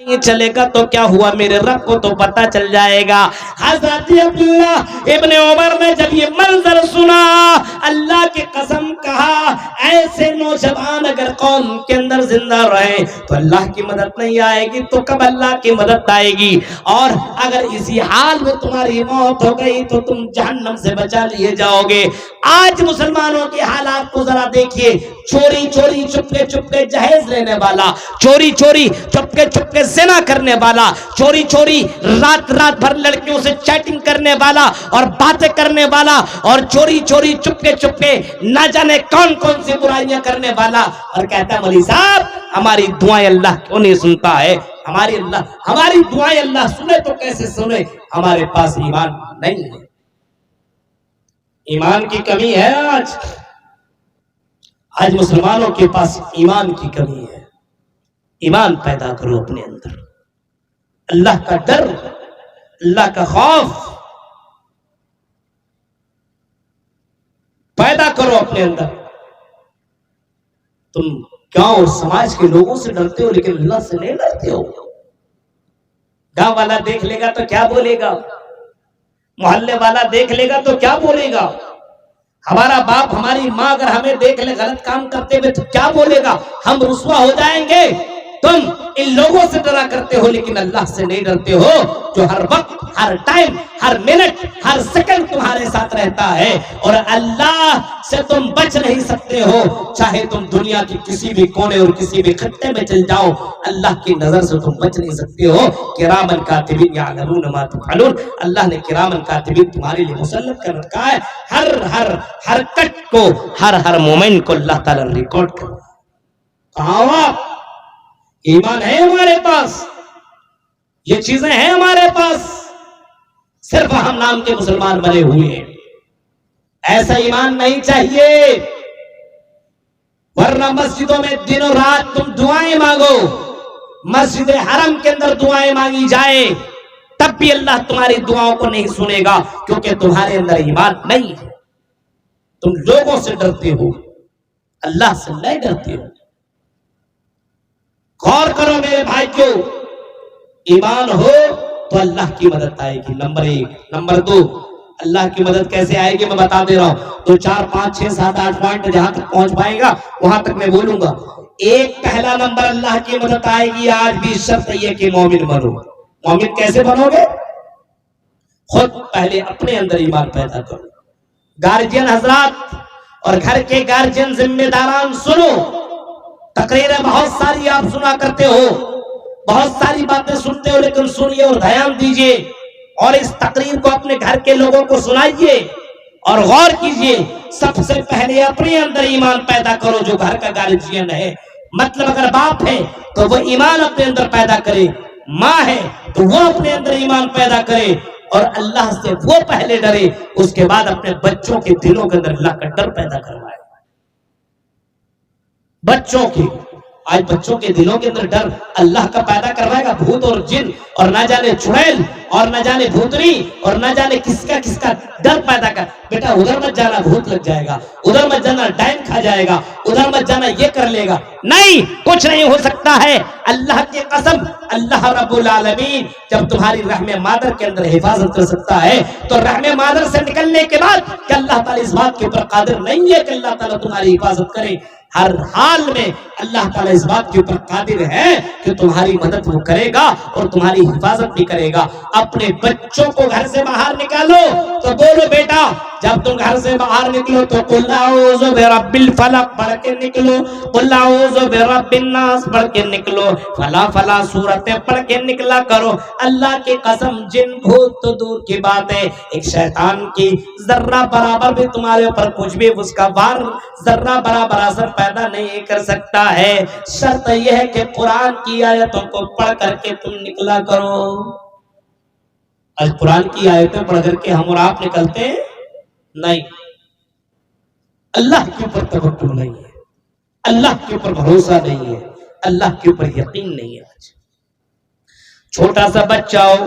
نہیں چلے گا تو کیا ہوا میرے رب کو تو پتا چل جائے گا۔ حضرت عبداللہ ابن عمر نے جب یہ منظر سنا، اللہ کی قسم کہا ایسے نوجوان اگر قوم کے اندر زندہ رہے تو اللہ کی مدد نہیں آئے گی تو کب اللہ کی مدد آئے گی؟ اور اگر اسی حال میں تمہاری موت ہو گئی تو تم جہنم سے بچا لیے جاؤ گے۔ آج مسلمانوں کے حالات کو ذرا دیکھیے، چوری چوری چپکے چپکے جہیز لینے والا، چوری چوری چپکے چپکے زنا کرنے والا، چوری چوری رات رات بھر لڑکیوں سے چیٹنگ کرنے والا اور باتیں کرنے والا، اور چوری چوری چپکے چپکے نہ جانے کون کون سی برائیاں کرنے والا، اور کہتا ہے مولوی صاحب ہماری دعائیں اللہ کیوں نہیں سنتا ہے؟ ہماری دعائیں اللہ سنے تو کیسے سنے؟ ہمارے پاس ایمان نہیں ہے، ایمان کی کمی ہے۔ آج مسلمانوں کے پاس ایمان کی کمی ہے۔ ایمان پیدا کرو اپنے اندر، اللہ کا ڈر، اللہ کا خوف پیدا کرو اپنے اندر۔ تم گاؤں اور سماج کے لوگوں سے ڈرتے ہو لیکن اللہ سے نہیں ڈرتے ہو۔ گاؤں والا دیکھ لے گا تو کیا بولے گا، محلے والا دیکھ لے گا تو کیا بولے گا، ہمارا باپ ہماری ماں اگر ہمیں دیکھ لے غلط کام کرتے ہوئے تو کیا بولے گا، ہم رسوا ہو جائیں گے۔ تم ان لوگوں سے ڈرا کرتے ہو لیکن اللہ سے نہیں ڈرتے ہو، جو ہر وقت، ہر ٹائم، ہر منٹ، ہر سیکنڈ تمہارے ساتھ رہتا ہے۔ اور اللہ سے تم بچ نہیں سکتے ہو، چاہے تم دنیا کی کسی بھی کونے اور کسی بھی خطے میں چل جاؤ، اللہ کی نظر سے تم بچ نہیں سکتے ہو۔ کرامن کاتبین یعلمون ما تفعلون، اللہ نے کرامن کاتبین تمہارے لیے مسلط کر رکھا ہے۔ ہر حرکت کو، ہر مومنٹ کو اللہ تعالیٰ ریکارڈ کر رہا ہے۔ کہاں آپ؟ ایمان ہے ہمارے پاس، یہ چیزیں ہیں ہمارے پاس، صرف ہم نام کے مسلمان بنے ہوئے ہیں۔ ایسا ایمان نہیں چاہیے، ورنہ مسجدوں میں دنوں رات تم دعائیں مانگو، مسجد حرم کے اندر دعائیں مانگی جائے تب بھی اللہ تمہاری دعاؤں کو نہیں سنے گا، کیونکہ تمہارے اندر ایمان نہیں ہے۔ تم لوگوں سے ڈرتے ہو، اللہ سے نہیں ڈرتے ہو۔ غور کرو میرے بھائیو، ایمان ہو تو اللہ کی مدد آئے گی، نمبر 1۔ نمبر 2، اللہ کی مدد کیسے آئے گی میں بتا دے رہا ہوں، تو 4 5 6 7 8 پوائنٹ جہاں تک پہنچ پائے گا وہاں تک میں بولوں گا۔ ایک پہلا نمبر اللہ کی مدد آئے گی، آج بھی شرط یہ کہ مومن بنو۔ مومن کیسے بنو گے؟ خود پہلے اپنے اندر ایمان پیدا کرو۔ گارجین حضرات اور گھر کے گارجین ذمہ داران سنو، تقریریں بہت ساری آپ سنا کرتے ہو، بہت ساری باتیں سنتے ہو، لیکن سنیے اور دھیان دیجئے اور اس تقریر کو اپنے گھر کے لوگوں کو سنائیے اور غور کیجئے۔ سب سے پہلے اپنے اندر ایمان پیدا کرو جو گھر کا گارجین ہے، مطلب اگر باپ ہے تو وہ ایمان اپنے اندر پیدا کرے، ماں ہے تو وہ اپنے اندر ایمان پیدا کرے اور اللہ سے وہ پہلے ڈرے، اس کے بعد اپنے بچوں کے دلوں کے اندر اللہ کا ڈر پیدا کروائے۔ بچوں کی، آج بچوں کے دلوں کے اندر ڈر اللہ کا پیدا کروائے گا، بھوت اور جن اور نہ جانے چڑیل اور نہ جانے بھوتنی اور نہ جانے کس کا ڈر پیدا کر۔ بیٹا ادھر مت جانا، بھوت لگ جائے گا، ادھر مت جانا، ڈائن کھا جائے گا، ادھر مت جانا، یہ کر لے گا۔ نہیں، کچھ نہیں ہو سکتا ہے۔ اللہ کی قسم، اللہ رب العالمین جب تمہاری رحم مادر کے اندر حفاظت کر سکتا ہے تو رحم مادر سے نکلنے کے بعد کہ اللہ تعالیٰ اس بات کے اوپر قادر نہیں ہے کہ اللہ تعالیٰ تمہاری حفاظت کرے؟ ہر حال میں اللہ تعالیٰ اس بات کے اوپر قادر ہے کہ تمہاری مدد وہ کرے گا اور تمہاری حفاظت بھی کرے گا۔ اپنے بچوں کو گھر سے باہر نکالو تو بولو بیٹا جب تم گھر سے باہر نکلو تو قل اعوذ برب الفلق پڑھ کے نکلو، قل اعوذ برب الناس پڑھ کے نکلو، فلا سورتیں پڑھ کے نکلا کرو۔ اللہ کی قسم، جن بھوت تو دور کی بات ہے، ایک شیطان کی ذرہ برابر بھی تمہارے اوپر کچھ بھی اس کا وار ذرہ برابر اثر پیدا نہیں کر سکتا ہے۔ شرط یہ ہے کہ قرآن کی آیتوں کو پڑھ کر کے تم نکلا کرو۔ آج قرآن کی آیتیں پڑھ کر کے ہم اور آپ نکلتے ہیں؟ نہیں، اللہ کے اوپر توکل نہیں ہے، اللہ کے اوپر بھروسہ نہیں ہے، اللہ کے اوپر یقین نہیں ہے۔ آج چھوٹا سا بچہ ہو،